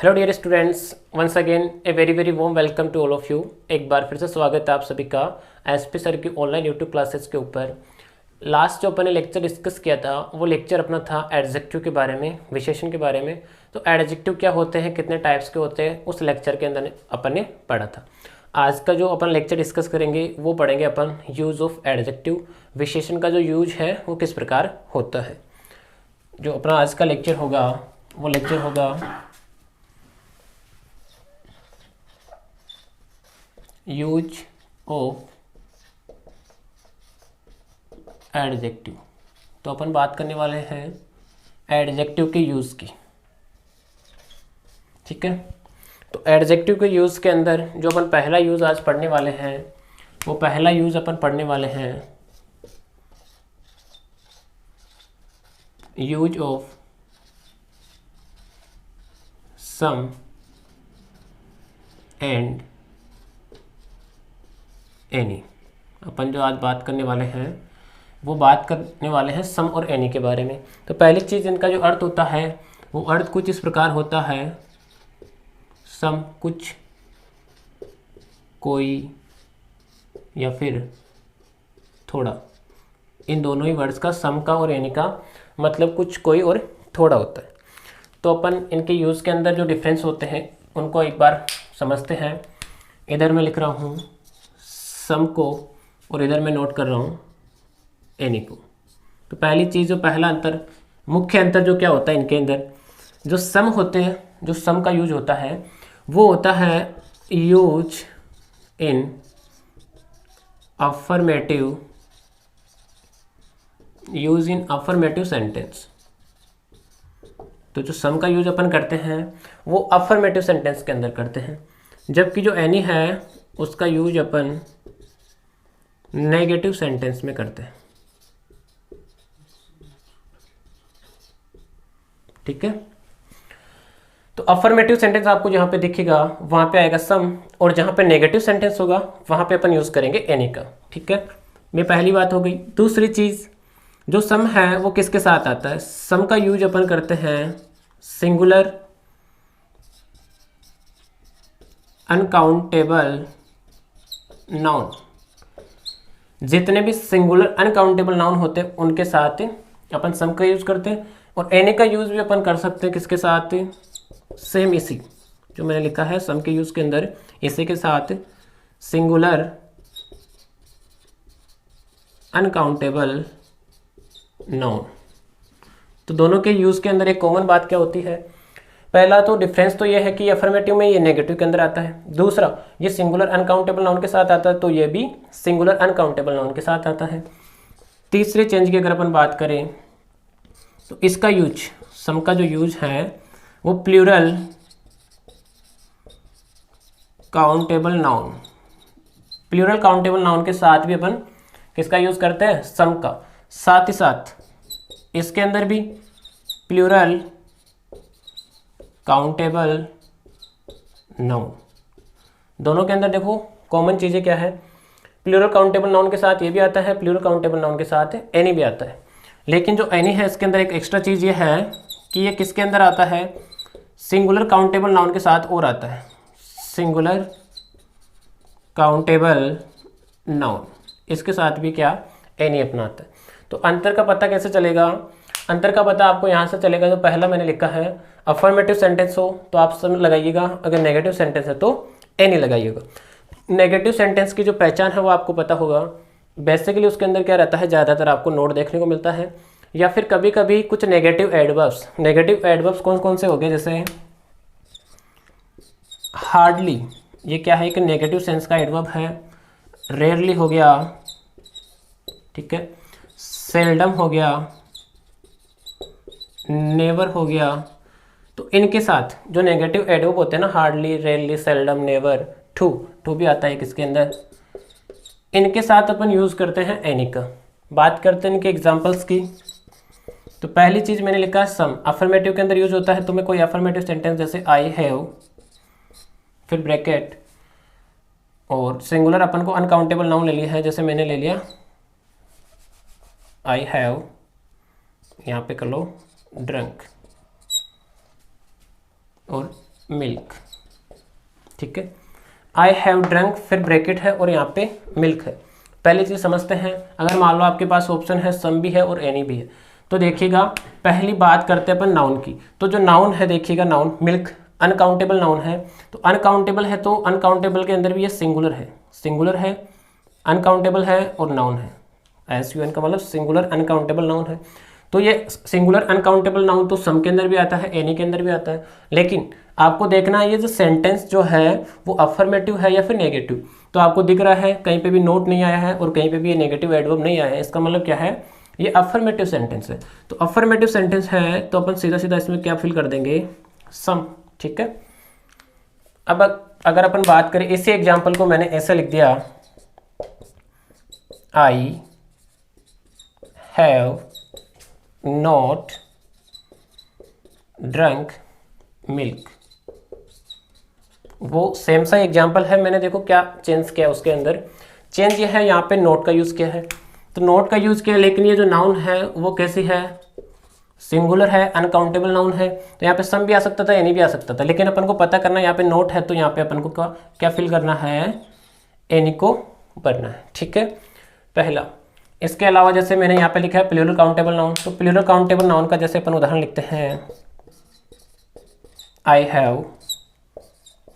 Hello dear students, once again a very very warm welcome to all of you. एक बार फिर से स्वागत है आप सभी का एसपी सर की ऑनलाइन यूट्यूब क्लासेस के ऊपर। लास्ट जो अपन ने लेक्चर डिस्कस किया था वो लेक्चर अपना था एडजेक्टिव के बारे में, विशेषण के बारे में। तो एडजेक्टिव क्या होते हैं, कितने टाइप्स के होते हैं, उस लेक्चर के अंदर अपन ने पढ़ा था। आज का जो अपन लेक्चर डिस्कस करेंगे वो पढ़ेंगे अपन यूज़ ऑफ एडजेक्टिव, विशेषण का जो यूज है वो किस प्रकार होता है। जो अपना आज का लेक्चर होगा वो लेक्चर होगा यूज ऑफ एडजेक्टिव। तो अपन बात करने वाले हैं एडजेक्टिव के यूज़ की, ठीक है। तो एडजेक्टिव के यूज़ के अंदर जो अपन पहला यूज़ आज पढ़ने वाले हैं वो पहला यूज़ अपन पढ़ने वाले हैं use of some and any. अपन जो आज बात करने वाले हैं वो बात करने वाले हैं सम और एनी के बारे में। तो पहली चीज़ इनका जो अर्थ होता है वो अर्थ कुछ इस प्रकार होता है, सम कुछ, कोई या फिर थोड़ा। इन दोनों ही वर्ड्स का, सम का और एनी का मतलब कुछ, कोई और थोड़ा होता है। तो अपन इनके यूज़ के अंदर जो डिफरेंस होते हैं उनको एक बार समझते हैं। इधर मैं लिख रहा हूँ सम को और इधर मैं नोट कर रहा हूँ एनी को। तो पहली चीज़, जो पहला अंतर, मुख्य अंतर जो क्या होता है इनके अंदर, जो सम होते हैं, जो सम का यूज होता है वो होता है use in affirmative, use in affirmative sentence. तो जो सम का यूज अपन करते हैं वो अफर्मेटिव सेंटेंस के अंदर करते हैं, जबकि जो एनी है उसका यूज अपन नेगेटिव सेंटेंस में करते हैं, ठीक है। तो अफर्मेटिव सेंटेंस आपको जहां पे दिखेगा वहां पे आएगा सम, और जहां पे नेगेटिव सेंटेंस होगा वहां पे अपन यूज करेंगे एनी का, ठीक है। ये पहली बात हो गई। दूसरी चीज, जो सम है वो किसके साथ आता है, सम का यूज अपन करते हैं सिंगुलर अनकाउंटेबल नाउन। जितने भी सिंगुलर अनकाउंटेबल नाउन होते हैं उनके साथ अपन सम का यूज करते हैं, और एनी का यूज भी अपन कर सकते हैं किसके साथ, सेम इसी जो मैंने लिखा है सम के यूज के अंदर, इसी के साथ सिंगुलर अनकाउंटेबल नाउन। तो दोनों के यूज के अंदर एक कॉमन बात क्या होती है, पहला तो डिफरेंस तो ये है कि अफर्मेटिव में ये नेगेटिव के अंदर आता है, दूसरा ये सिंगुलर अनकाउंटेबल नाउन के साथ आता है तो ये भी सिंगुलर अनकाउंटेबल नाउन के साथ आता है। तीसरे चेंज की अगर अपन बात करें तो इसका यूज, सम का जो यूज है वो plural countable noun, plural countable noun के साथ भी अपन किसका यूज करते हैं, सम का। साथ ही साथ इसके अंदर भी प्लूरल काउंटेबल नाउन, दोनों के अंदर देखो कॉमन चीज़ें क्या है, प्लूरल काउंटेबल नाउन के साथ ये भी आता है, प्लूरल काउंटेबल नाउन के साथ एनी भी आता है। लेकिन जो एनी है इसके अंदर एक एक्स्ट्रा चीज़ ये है कि ये किसके अंदर आता है, सिंगुलर काउंटेबल नाउन के साथ और आता है, सिंगुलर काउंटेबल नाउन, इसके साथ भी क्या, एनी अपना आता है। तो अंतर का पता कैसे चलेगा, अंतर का पता आपको यहाँ से चलेगा। जो पहला मैंने लिखा है अफर्मेटिव सेंटेंस हो तो आप सम लगाइएगा, अगर नेगेटिव सेंटेंस है तो एनी लगाइएगा। नेगेटिव सेंटेंस की जो पहचान है वो आपको पता होगा, बेसिकली उसके अंदर क्या रहता है, ज़्यादातर आपको नोट देखने को मिलता है, या फिर कभी कभी कुछ नेगेटिव एडवर्ब्स। नेगेटिव एडवर्ब्स कौन कौन से हो गए, जैसे हार्डली, ये क्या है, एक नेगेटिव सेंस का एडवर्ब है। रेयरली हो गया, ठीक है, सेल्डम हो गया, नेवर हो गया। तो इनके साथ जो नेगेटिव एडवर्ब होते हैं ना, hardly, rarely, seldom, never, too भी आता है किसके अंदर, इनके साथ अपन यूज करते हैं एनी का। बात करते हैं इनके एग्जांपल्स की। तो पहली चीज मैंने लिखा है सम, अफर्मेटिव के अंदर यूज होता है। तो मैं कोई अफर्मेटिव सेंटेंस जैसे आई हैव, फिर ब्रैकेट, और सिंगुलर अपन को अनकाउंटेबल नाउन ले लिया है, जैसे मैंने ले लिया आई हैव, यहाँ पे कर लो ड्रंक, और मिल्क, ठीक है। आई हैव ड्रंक, फिर ब्रैकेट है और यहाँ पे मिल्क है। पहली चीज़ समझते हैं, अगर मान लो आपके पास ऑप्शन है सम भी है और एनी भी है, तो देखिएगा पहली बात करते हैं अपन नाउन की। तो जो नाउन है देखिएगा, नाउन मिल्क अनकाउंटेबल नाउन है, तो अनकाउंटेबल है तो अनकाउंटेबल के अंदर भी ये सिंगुलर है, अनकाउंटेबल है और नाउन है। SUN का मतलब सिंगुलर अनकाउंटेबल नाउन है। तो ये सिंगुलर अनकाउंटेबल नाउन तो सम के अंदर भी आता है, एनी के अंदर भी आता है, लेकिन आपको देखना है ये जो सेंटेंस जो है वो अफर्मेटिव है या फिर नेगेटिव। तो आपको दिख रहा है कहीं पे भी नोट नहीं आया है और कहीं पे भी ये नेगेटिव एडवर्ब नहीं आया है, इसका मतलब क्या है, ये अफर्मेटिव सेंटेंस है। तो अफर्मेटिव सेंटेंस है तो अपन सीधा सीधा इसमें क्या फिल कर देंगे, सम, ठीक है। अब अगर अपन बात करें, इसी एग्जाम्पल को मैंने ऐसे लिख दिया, I have not drunk milk. वो सेम सा एग्जाम्पल है, मैंने देखो क्या चेंज किया उसके अंदर, चेंज ये है यहाँ पे नोट का यूज़ किया है। तो नोट का यूज़ किया, लेकिन ये जो नाउन है वो कैसी है, सिंगुलर है, अनकाउंटेबल नाउन है। तो यहाँ पे सम भी आ सकता था, एनी भी आ सकता था, लेकिन अपन को पता करना है यहाँ पे नोट है, तो यहाँ पे अपन को क्या फिल करना है, एनी को भरना है, ठीक है, पहला। इसके अलावा जैसे मैंने यहाँ पे लिखा है प्लूरल काउंटेबल नाउन, तो प्लूरल काउंटेबल नाउन का जैसे अपन उदाहरण लिखते हैं, आई हैव,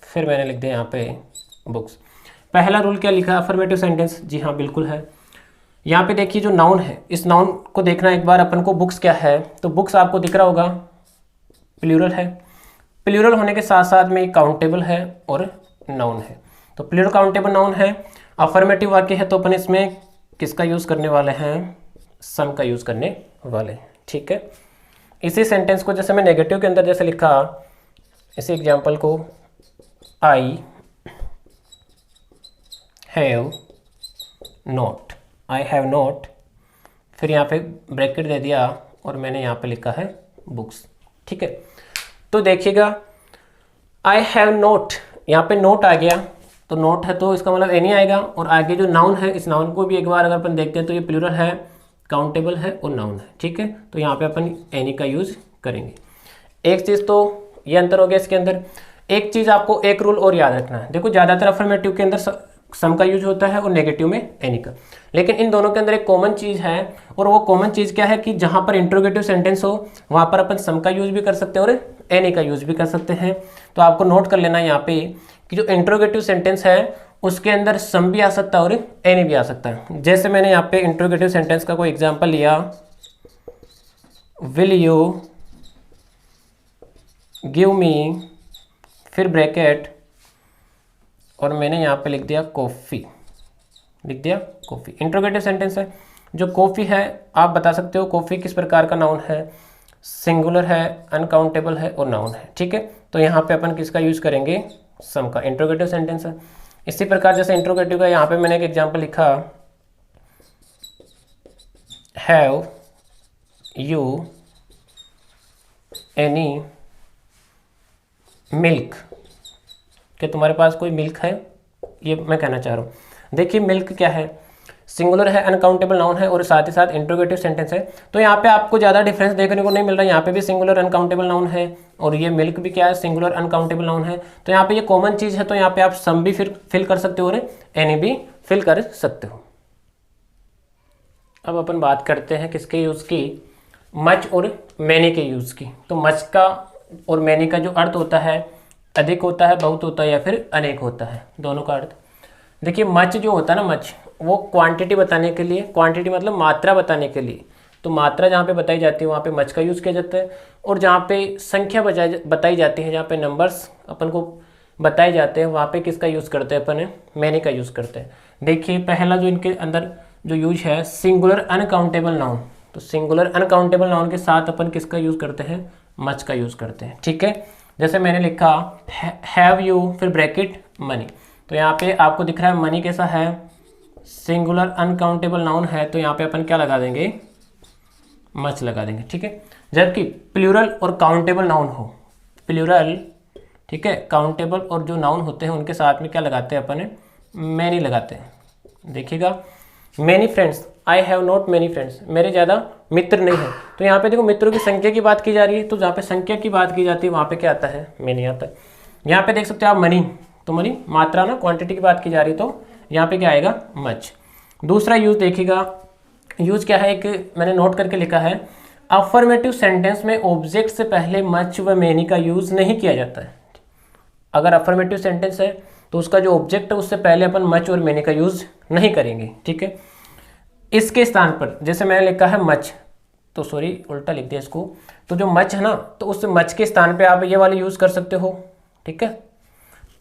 फिर मैंने लिख दिया यहाँ पे बुक्स। पहला रूल क्या लिखा है, अफर्मेटिव सेंटेंस, जी हाँ बिल्कुल है। यहाँ पे देखिए जो नाउन है, इस नाउन को देखना एक बार अपन को, बुक्स क्या है, तो बुक्स आपको दिख रहा होगा प्लूरल है, प्लूरल होने के साथ साथ में काउंटेबल है और नाउन है। तो प्लूरल काउंटेबल नाउन है, अफर्मेटिव वाक्य है, तो अपन इसमें किसका यूज़ करने वाले हैं, सम का यूज़ करने वाले हैं, ठीक है। इसी सेंटेंस को जैसे मैं नेगेटिव के अंदर जैसे लिखा, इसी एग्जाम्पल को, I have not, I have not, फिर यहाँ पे ब्रैकेट दे दिया और मैंने यहाँ पे लिखा है बुक्स, ठीक है। तो देखिएगा आई हैव नोट, यहाँ पे नोट आ गया, तो नोट है तो इसका मतलब एनी आएगा, और आगे जो नाउन है, इस नाउन को भी एक बार अगर अपन देखते हैं तो ये प्लूरल है, काउंटेबल है और नाउन है, ठीक है। तो यहाँ पे अपन एनी का यूज़ करेंगे। एक चीज़ तो ये अंतर हो गया इसके अंदर। एक चीज़ आपको एक रूल और याद रखना है, देखो ज़्यादातर अफर्मेटिव के अंदर सम का यूज होता है और नेगेटिव में एनी का, लेकिन इन दोनों के अंदर एक कॉमन चीज़ है, और वो कॉमन चीज़ क्या है कि जहाँ पर इंट्रोगेटिव सेंटेंस हो वहाँ पर अपन सम का यूज भी कर सकते हैं और एनी का यूज भी कर सकते हैं। तो आपको नोट कर लेना यहाँ पे कि जो इंट्रोगेटिव सेंटेंस है उसके अंदर सम भी आ सकता है और एनी भी आ सकता है। जैसे मैंने यहाँ पे इंट्रोगेटिव सेंटेंस का कोई एग्जाम्पल लिया, विल यू गिव मी, फिर ब्रैकेट, और मैंने यहाँ पे लिख दिया कॉफ़ी, लिख दिया कॉफ़ी। इंट्रोगेटिव सेंटेंस है। जो कॉफ़ी है आप बता सकते हो कॉफ़ी किस प्रकार का नाउन है, सिंगुलर है, अनकाउंटेबल है और नाउन है, ठीक है। तो यहाँ पे अपन किसका यूज़ करेंगे, सम का, इंट्रोगेटिव सेंटेंस है। इसी प्रकार जैसे इंट्रोगेटिव का यहाँ पे मैंने एक एग्जाम्पल लिखा, हैव यू एनी मिल्क, क्या तुम्हारे पास कोई मिल्क है, ये मैं कहना चाह रहा हूँ। देखिए मिल्क क्या है, सिंगुलर है, अनकाउंटेबल नाउन है और साथ ही साथ इंट्रोगेटिव सेंटेंस है। तो यहाँ पे आपको ज़्यादा डिफरेंस देखने को नहीं मिल रहा है, यहाँ पे भी सिंगुलर अनकाउंटेबल नाउन है और ये मिल्क भी क्या है, सिंगुलर अनकाउंटेबल नाउन है। तो यहाँ पे ये कॉमन चीज़ है, तो यहाँ पे आप सम भी फिल कर सकते हो और एनी भी फिल कर सकते हो। अब अपन बात करते हैं किसके यूज़ की, मच और मैनी के यूज़ की। तो मच का और मैनी का जो अर्थ होता है, अधिक होता है, बहुत होता है या फिर अनेक होता है, दोनों का अर्थ। देखिए मच जो होता है ना, मच वो क्वांटिटी बताने के लिए, क्वांटिटी मतलब मात्रा बताने के लिए, तो मात्रा जहाँ पे बताई जाती है वहाँ पे मच का यूज़ किया जाता है। और जहाँ पे संख्या बताई जाती है, जहाँ पे नंबर्स अपन को बताए जाते हैं, वहाँ पे किसका यूज़ करते हैं अपन, मैनी का यूज़ करते हैं। देखिए पहला जो इनके अंदर जो यूज है, सिंगुलर अनकाउंटेबल नाउन, तो सिंगुलर अनकाउंटेबल नाउन के साथ अपन किसका यूज़ करते हैं, मच का यूज़ करते हैं, ठीक है। जैसे मैंने लिखा हैव यू, फिर ब्रैकेट मनी, तो यहाँ पे आपको दिख रहा है मनी कैसा है, सिंगुलर अनकाउंटेबल नाउन है, तो यहाँ पे अपन क्या लगा देंगे, मच लगा देंगे, ठीक है। जबकि प्लूरल और काउंटेबल नाउन हो, प्लूरल, ठीक है, काउंटेबल और जो नाउन होते हैं उनके साथ में क्या लगाते हैं अपन, मैनी लगाते हैं। देखिएगा many friends, I have not many friends, मेरे ज़्यादा मित्र नहीं है। तो यहाँ पे देखो मित्रों की संख्या की बात की जा रही है, तो जहाँ पे संख्या की बात की जाती है वहाँ पे क्या आता है, मैनी आता है। यहाँ पे देख सकते हो आप मनी, तो मनी मात्रा ना, क्वांटिटी की बात की जा रही, तो यहाँ पे क्या आएगा मच। दूसरा यूज देखिएगा, यूज क्या है, एक मैंने नोट करके लिखा है, अफर्मेटिव सेंटेंस में ऑब्जेक्ट से पहले मच व मेनी का यूज नहीं किया जाता है। अगर अफर्मेटिव सेंटेंस है तो उसका जो ऑब्जेक्ट है उससे पहले अपन मच और मेनी का यूज नहीं करेंगे, ठीक है। इसके स्थान पर जैसे मैंने लिखा है मच, तो सॉरी उल्टा लिख दिया इसको, तो जो मच है ना, तो उस मच के स्थान पे आप ये वाले यूज कर सकते हो, ठीक है।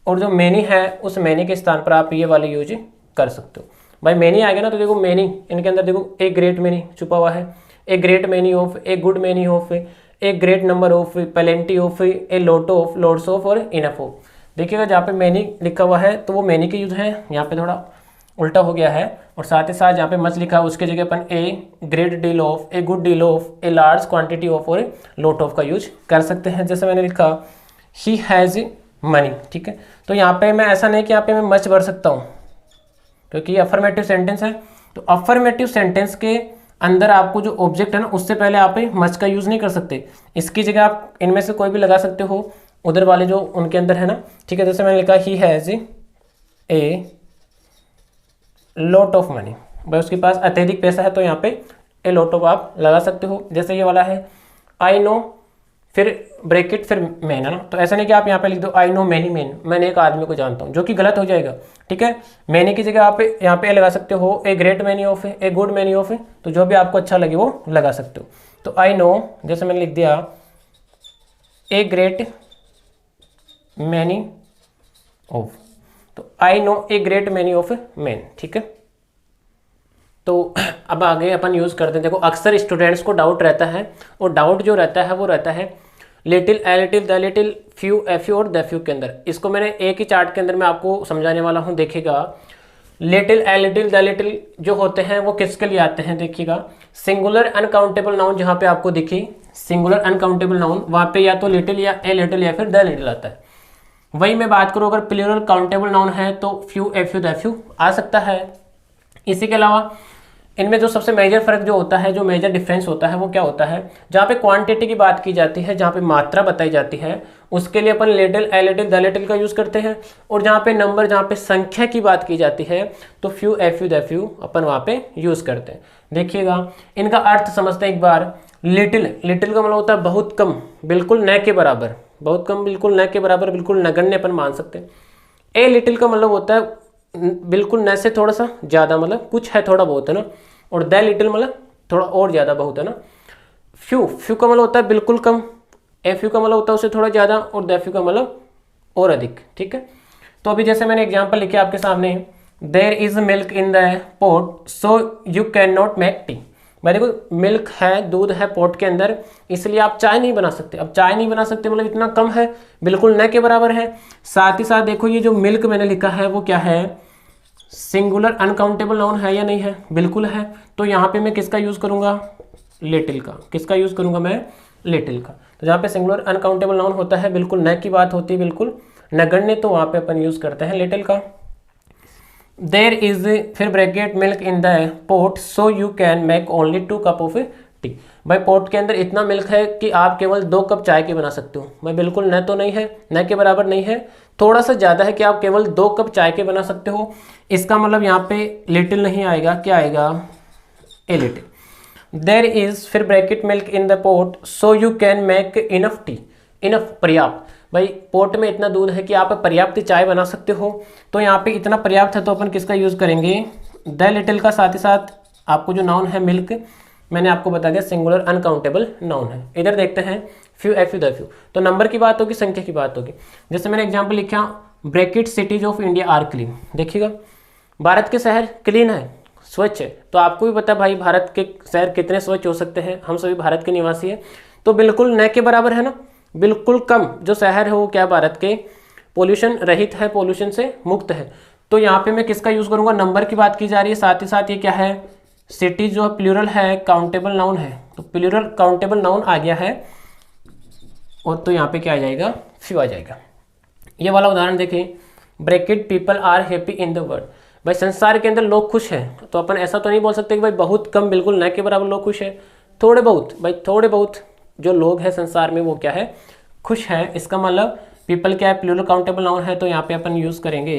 और जो मैनी है उस मैनी के स्थान पर आप ये वाले यूज कर सकते हो। भाई मैनी आ गया ना, तो देखो मैनी, इनके अंदर देखो ए ग्रेट मैनी छुपा हुआ है, a great many of, a good many of, a great number of, plenty of, a lot of, lots of और इनफ ऑफ। देखिएगा जहाँ पे मैनी लिखा हुआ है तो वो मैनी के यूज है, यहाँ पे थोड़ा उल्टा हो गया है। और साथ ही साथ जहाँ पे मच लिखा है उसके जगह अपन a great deal of, a good deal of, a large quantity of और लॉट ऑफ का यूज कर सकते हैं। जैसे मैंने लिखा ही हैज़ मनी, ठीक है। तो यहाँ पे मैं ऐसा नहीं कि यहाँ पे मैं मच भर सकता हूँ, क्योंकि ये अफर्मेटिव सेंटेंस है। तो अफर्मेटिव सेंटेंस के अंदर आपको जो ऑब्जेक्ट है ना, उससे पहले आप मच का यूज़ नहीं कर सकते। इसकी जगह आप इनमें से कोई भी लगा सकते हो, उधर वाले जो उनके अंदर है ना, ठीक है। जैसे मैंने लिखा he has a lot of money, भाई उसके पास अत्यधिक पैसा है, तो यहाँ पे ए लॉट ऑफ आप लगा सकते हो। जैसे ये वाला है आई नो, फिर ब्रैकेट, फिर मैन, है ना। तो ऐसा नहीं कि आप यहाँ पे लिख दो आई नो मैनी मैन, मैंने एक आदमी को जानता हूँ, जो कि गलत हो जाएगा, ठीक है। मैनी की जगह आप यहाँ पे लगा सकते हो a great many of, a good many of, तो जो भी आपको अच्छा लगे वो लगा सकते हो। तो आई नो, जैसे मैंने लिख दिया ए ग्रेट मैनी ऑफ, तो I know a great many of man, ठीक है। तो अब आगे अपन यूज़ करते हैं। देखो अक्सर स्टूडेंट्स को डाउट रहता है, और डाउट जो रहता है वो रहता है little, a little, the little, few, a you और द फ्यू के अंदर। इसको मैंने एक ही चार्ट के अंदर मैं आपको समझाने वाला हूँ। देखिएगा little, a little, the little जो होते हैं वो किसके लिए आते हैं, देखिएगा सिंगुलर अनकाउंटेबल नाउन, जहाँ पे आपको दिखी सिंगुलर अनकाउंटेबल नाउन, वहाँ पे या तो लिटिल या ए लिटिल या फिर द लिटिल आता है। वही मैं बात करूँ अगर प्लूरल काउंटेबल नाउन है तो few, a few, the few आ सकता है। इसी के अलावा इनमें जो सबसे मेजर फर्क जो होता है, जो मेजर डिफरेंस होता है वो क्या होता है, जहाँ पे क्वांटिटी की बात की जाती है, जहाँ पे मात्रा बताई जाती है, उसके लिए अपन little, a little, the little का यूज़ करते हैं। और जहाँ पे नंबर, जहाँ पे संख्या की बात की जाती है, तो few, a few, the few अपन वहाँ पे यूज़ करते हैं। देखिएगा इनका अर्थ समझते हैं एक बार। लिटिल, लिटिल का मतलब होता है बहुत कम, बिल्कुल न के बराबर, बहुत कम, बिल्कुल न के बराबर, बिल्कुल नगण्य अपन मान सकते हैं। ए लिटिल का मतलब होता है बिल्कुल न से थोड़ा सा ज़्यादा, मतलब कुछ है थोड़ा बहुत, है ना। और द लिटिल मतलब थोड़ा और ज़्यादा बहुत, है ना। फ्यू, फ्यू का मतलब होता है बिल्कुल कम, एफ यू का मतलब होता है उससे थोड़ा ज़्यादा, और द फ्यू का मतलब और अधिक, ठीक है। तो अभी जैसे मैंने एग्जांपल लिखे आपके सामने, there is milk in the pot so you can not make tea. भाई देखो मिल्क है, दूध है पॉट के अंदर, इसलिए आप चाय नहीं बना सकते। अब चाय नहीं बना सकते मतलब इतना कम है, बिल्कुल न के बराबर है। साथ ही साथ देखो ये जो मिल्क मैंने लिखा है वो क्या है, सिंगुलर अनकाउंटेबल नाउन है या नहीं है, बिल्कुल है। तो यहाँ पे मैं किसका यूज़ करूँगा, लिटिल का। किसका यूज़ करूँगा मैं, लिटिल का। तो जहाँ पे सिंगुलर अनकाउंटेबल नाउन होता है, बिल्कुल न की बात होती है, बिल्कुल नगण्य, तो वहाँ पे अपन यूज़ करते हैं लिटिल का। देयर इज, फिर bracket, milk in the pot so you can make only 2 cup of tea. भाई पोट के अंदर इतना मिल्क है कि आप केवल 2 कप चाय के बना सकते हो। भाई बिल्कुल न तो नहीं है, न के बराबर नहीं है, थोड़ा सा ज़्यादा है कि आप केवल 2 कप चाय के बना सकते हो। इसका मतलब यहाँ पे लिटिल नहीं आएगा, क्या आएगा, ए लिटिल। देयर इज, फिर bracket, milk in the pot so you can make enough tea. Enough पर्याप्त, भाई पोट में इतना दूध है कि आप पर्याप्त चाय बना सकते हो। तो यहाँ पे इतना पर्याप्त है तो अपन किसका यूज़ करेंगे, द लिटिल का। साथ ही साथ आपको जो नाउन है मिल्क, मैंने आपको बता दिया सिंगुलर अनकाउंटेबल नाउन है। इधर देखते हैं few, a few, the few, तो नंबर की बात होगी, संख्या की बात होगी। जैसे मैंने एग्जाम्पल लिखा, bracket cities of India are clean. देखिएगा भारत के शहर क्लीन है, स्वच्छ है। तो आपको भी पता है भाई भारत के शहर कितने स्वच्छ हो सकते हैं, हम सभी भारत के निवासी हैं। तो बिल्कुल न के बराबर है ना, बिल्कुल कम जो शहर है वो क्या, भारत के पोल्यूशन रहित है, पोल्यूशन से मुक्त है। तो यहाँ पे मैं किसका यूज़ करूँगा, नंबर की बात की जा रही है। साथ ही साथ ये क्या है, सिटी जो प्लूरल है, काउंटेबल नाउन है, तो प्लूरल काउंटेबल नाउन आ गया है। और तो यहाँ पे क्या आ जाएगा, फ्यू आ जाएगा। ये वाला उदाहरण देखें, bracket, people are happy in the world. भाई संसार के अंदर लोग खुश हैं, तो अपन ऐसा तो नहीं बोल सकते कि भाई बहुत कम, बिल्कुल न के बराबर लोग खुश है। थोड़े बहुत, भाई थोड़े बहुत जो लोग हैं संसार में वो क्या है, खुश है। इसका मतलब पीपल क्या है, प्लूरल काउंटेबल नाउन है, तो यहाँ पे अपन यूज़ करेंगे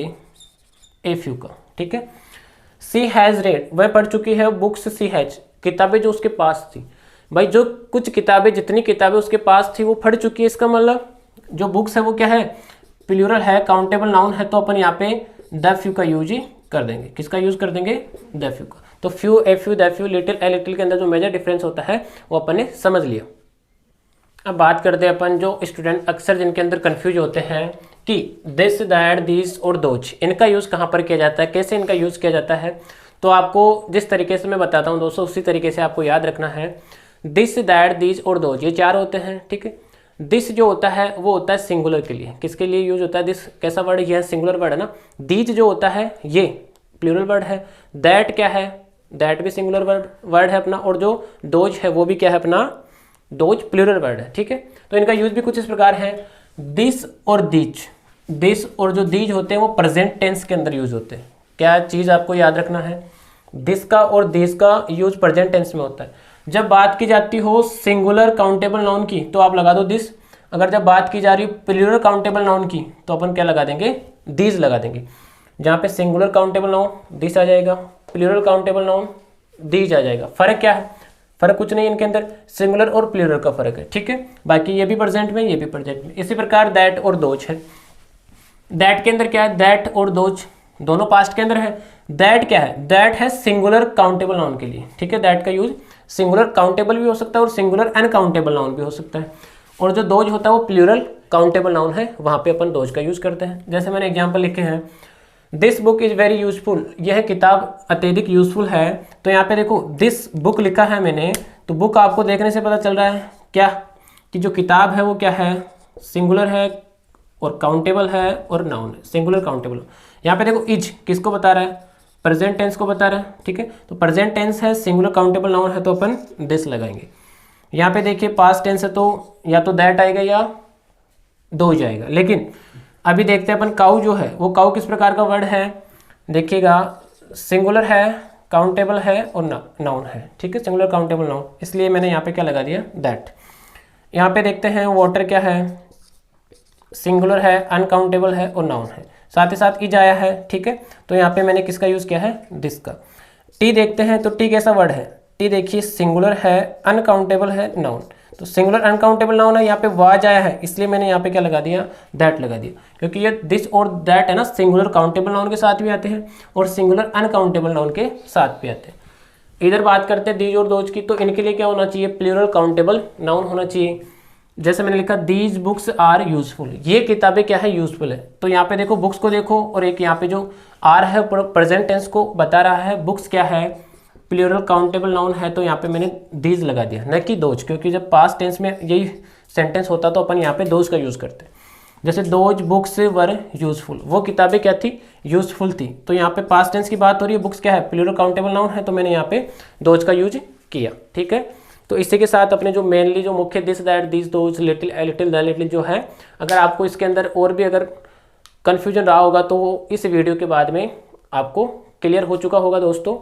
ए फ्यू का, ठीक है। सी हैज़ रेड, वह पढ़ चुकी है, बुक्स सी हैज, किताबें जो उसके पास थी। भाई जो कुछ किताबें, जितनी किताबें उसके पास थी वो पढ़ चुकी है, इसका मतलब जो बुक्स है वो क्या है, प्लूरल है, काउंटेबल नाउन है, तो अपन यहाँ पे द फ्यू का यूज ही कर देंगे। किसका यूज कर देंगे, द फ्यू का। तो few, a few, the few, little, a little के अंदर जो मेजर डिफरेंस होता है वो अपन ने समझ लिया। अब बात करते हैं अपन जो स्टूडेंट अक्सर जिनके अंदर कंफ्यूज होते हैं कि दिस, दैट, दिस और दोज, इनका यूज़ कहाँ पर किया जाता है, कैसे इनका यूज़ किया जाता है। तो आपको जिस तरीके से मैं बताता हूँ दोस्तों, उसी तरीके से आपको याद रखना है। दिस, दैट, दिस और दोज, ये 4 होते हैं, ठीक है। दिस जो होता है वो होता है सिंगुलर के लिए, किसके लिए यूज होता है, दिस कैसा वर्ड है, यह सिंगुलर वर्ड है ना। दीज जो होता है ये प्लूरल वर्ड है। दैट क्या है, दैट भी सिंगुलर वर्ड है अपना, और जो दोज है वो भी क्या है अपना, दोज प्लूरल वर्ड है, ठीक है। तो इनका यूज भी कुछ इस प्रकार है। दिस और दीज, दिस और जो दीज होते हैं वो प्रेजेंट टेंस के अंदर यूज होते हैं। क्या चीज़ आपको याद रखना है, दिस का और दिस का यूज प्रेजेंट टेंस में होता है। जब बात की जाती हो सिंगुलर काउंटेबल नाउन की तो आप लगा दो दिस, अगर जब बात की जा रही हो प्लूरल काउंटेबल नाउन की तो अपन क्या लगा देंगे, दीज लगा देंगे। जहाँ पे सिंगुलर काउंटेबल नाउन दिस आ जाएगा, प्लूरल काउंटेबल नाउन दीज आ जाएगा। फर्क क्या है, फर्क कुछ नहीं, इनके अंदर सिंगुलर और प्लूरल का फर्क है, ठीक है। बाकी ये भी प्रेजेंट में, ये भी प्रेजेंट में। इसी प्रकार दैट और दोज है। दैट के अंदर क्या है, दैट और दोज दोनों पास्ट के अंदर है। दैट क्या है, दैट है सिंगुलर काउंटेबल नाउन के लिए, ठीक है। दैट का यूज सिंगुलर काउंटेबल भी हो सकता है और सिंगुलर अनकाउंटेबल नाउन भी हो सकता है। और जो दोज होता है वो प्लूरल काउंटेबल नाउन है, वहाँ पे अपन दोज का यूज करते हैं। जैसे मैंने एग्जांपल लिखे हैं, this book is very useful, यह किताब अत्यधिक यूजफुल है। तो यहाँ पे देखो दिस बुक लिखा है मैंने, तो बुक आपको देखने से पता चल रहा है क्या, कि जो किताब है वो क्या है, सिंगुलर है और काउंटेबल है और नाउन है, सिंगुलर काउंटेबल। यहाँ पे देखो इज किसको बता रहा है, प्रेजेंट टेंस को बता रहा है, ठीक है। तो प्रेजेंट टेंस है, सिंगुलर काउंटेबल नाउन है, तो अपन दिस लगाएंगे। यहाँ पे देखिए पास्ट टेंस है तो या तो दैट आएगा या दो जाएगा। लेकिन अभी देखते हैं अपन, काउ जो है वो काउ किस प्रकार का वर्ड है, देखिएगा सिंगुलर है, काउंटेबल है और नाउन है, ठीक है, सिंगुलर काउंटेबल नाउन, इसलिए मैंने यहाँ पे क्या लगा दिया, दैट। यहाँ पे देखते हैं वाटर क्या है, सिंगुलर है, अनकाउंटेबल है और नाउन है, साथ ही साथ इज आया है, ठीक है। तो यहाँ पे मैंने किसका यूज़ किया है, दिस का। टी देखते हैं तो टी कैसा वर्ड है, टी देखिए सिंगुलर है, अनकाउंटेबल है, नाउन। तो सिंगुलर अनकाउंटेबल नाउन है, यहाँ पे वाज आया है, इसलिए मैंने यहाँ पे क्या लगा दिया, दैट लगा दिया, क्योंकि ये दिस और दैट है ना, सिंगुलर काउंटेबल नाउन के साथ भी आते हैं और सिंगुलर अनकाउंटेबल नाउन के साथ भी आते हैं। इधर बात करते हैं दीज और दोज की, तो इनके लिए क्या होना चाहिए, प्लूरल काउंटेबल नाउन होना चाहिए। जैसे मैंने लिखा दीज बुक्स आर यूजफुल, ये किताबें क्या है, यूजफुल है। तो यहाँ पे देखो बुक्स को देखो, और एक यहाँ पे जो आर है प्रेजेंट टेंस को बता रहा है, बुक्स क्या है, प्लूरल काउंटेबल नाउन है, तो यहाँ पे मैंने दीज लगा दिया, न कि दोज, क्योंकि जब पास्ट टेंस में यही सेंटेंस होता तो अपन यहाँ पे दोज का यूज़ करते। जैसे दोज बुक्स वर यूजफुल, वो किताबें क्या थी, यूजफुल थी। तो यहाँ पे पास्ट टेंस की बात हो रही है, बुक्स क्या है, प्लूरल काउंटेबल नाउन है, तो मैंने यहाँ पे दोज का यूज किया, ठीक है। तो इसी के साथ अपने जो मेनली जो मुख्य this, that, this, those, little, a little, the little जो है, अगर आपको इसके अंदर और भी अगर कन्फ्यूजन रहा होगा तो इस वीडियो के बाद में आपको क्लियर हो चुका होगा दोस्तों।